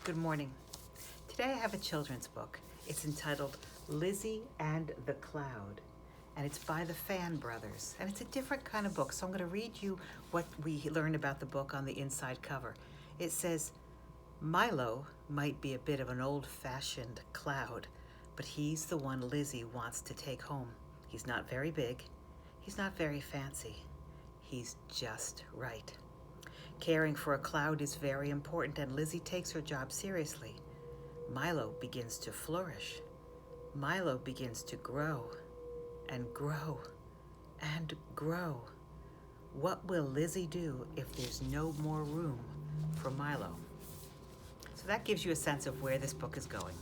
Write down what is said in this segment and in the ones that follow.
Good morning. Today I have a children's book. It's entitled Lizzie and the Cloud, and it's by the Fan Brothers. And it's a different kind of book, so I'm going to read you what we learned about the book on the inside cover. It says, Milo might be a bit of an old-fashioned cloud, but he's the one Lizzie wants to take home. He's not very big. He's not very fancy. He's just right. Caring for a cloud is very important, and Lizzie takes her job seriously. Milo begins to flourish. Milo begins to grow and grow and grow. What will Lizzie do if there's no more room for Milo? So that gives you a sense of where this book is going.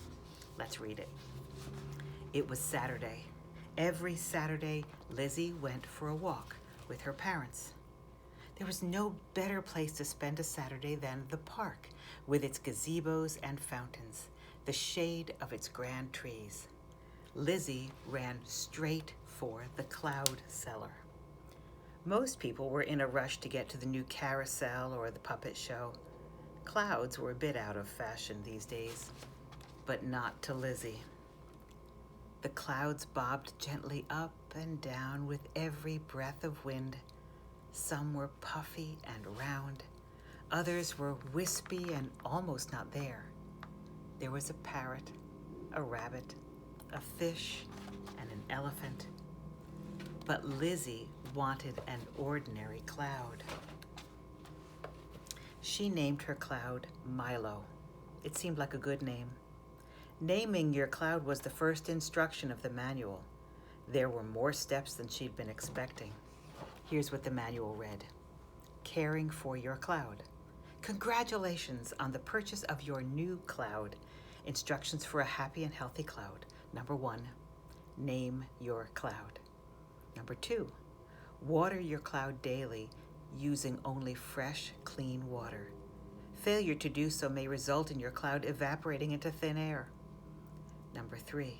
Let's read it. It was Saturday. Every Saturday, Lizzie went for a walk with her parents. There was no better place to spend a Saturday than the park, with its gazebos and fountains, the shade of its grand trees. Lizzie ran straight for the Cloud Cellar. Most people were in a rush to get to the new carousel or the puppet show. Clouds were a bit out of fashion these days, but not to Lizzie. The clouds bobbed gently up and down with every breath of wind. Some were puffy and round. Others were wispy and almost not there. There was a parrot, a rabbit, a fish, and an elephant. But Lizzie wanted an ordinary cloud. She named her cloud Milo. It seemed like a good name. Naming your cloud was the first instruction of the manual. There were more steps than she'd been expecting. Here's what the manual read. Caring for your cloud. Congratulations on the purchase of your new cloud. Instructions for a happy and healthy cloud. Number 1, name your cloud. Number 2, water your cloud daily using only fresh, clean water. Failure to do so may result in your cloud evaporating into thin air. Number 3,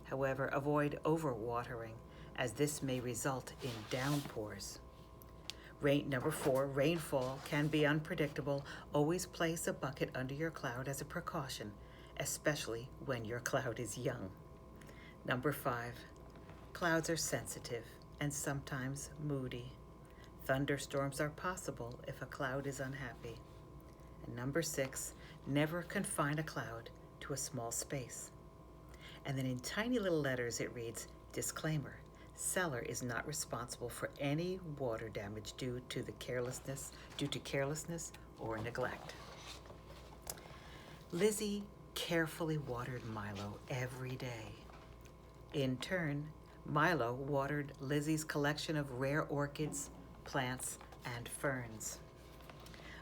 however, avoid overwatering, as this may result in downpours. Number 4, rainfall can be unpredictable. Always place a bucket under your cloud as a precaution, especially when your cloud is young. Number 5, clouds are sensitive and sometimes moody. Thunderstorms are possible if a cloud is unhappy. And number 6, never confine a cloud to a small space. And then in tiny little letters it reads, disclaimer, Cellar is not responsible for any water damage due to carelessness or neglect. Lizzie carefully watered Milo every day. In turn, Milo watered Lizzie's collection of rare orchids, plants, and ferns.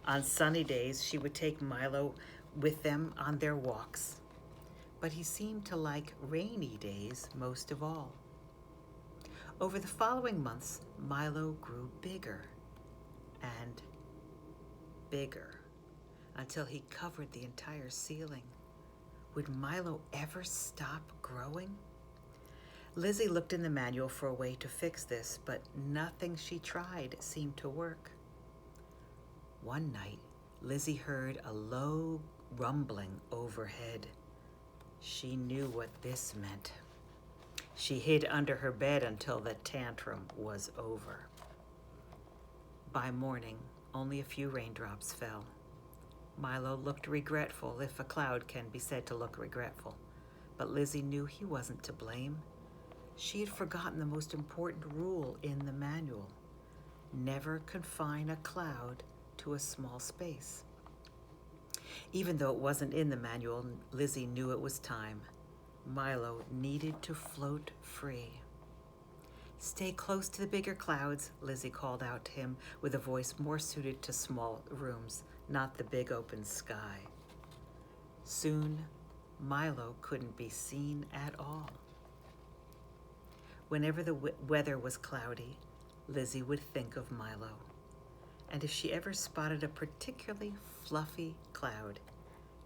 On sunny days, she would take Milo with them on their walks, but he seemed to like rainy days most of all. Over the following months, Milo grew bigger and bigger until he covered the entire ceiling. Would Milo ever stop growing? Lizzie looked in the manual for a way to fix this, but nothing she tried seemed to work. One night, Lizzie heard a low rumbling overhead. She knew what this meant. She hid under her bed until the tantrum was over. By morning, only a few raindrops fell. Milo looked regretful, if a cloud can be said to look regretful, but Lizzie knew he wasn't to blame. She had forgotten the most important rule in the manual. Never confine a cloud to a small space. Even though it wasn't in the manual, Lizzie knew it was time. Milo needed to float free. Stay close to the bigger clouds, Lizzie called out to him with a voice more suited to small rooms, not the big open sky. Soon, Milo couldn't be seen at all. Whenever the weather was cloudy, Lizzie would think of Milo. And if she ever spotted a particularly fluffy cloud,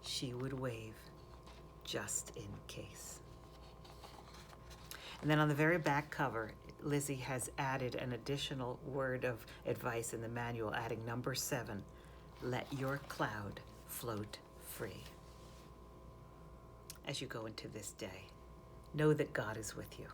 she would wave, just in case. And then on the very back cover, Lizzie has added an additional word of advice in the manual, adding number 7, let your cloud float free. As you go into this day, know that God is with you.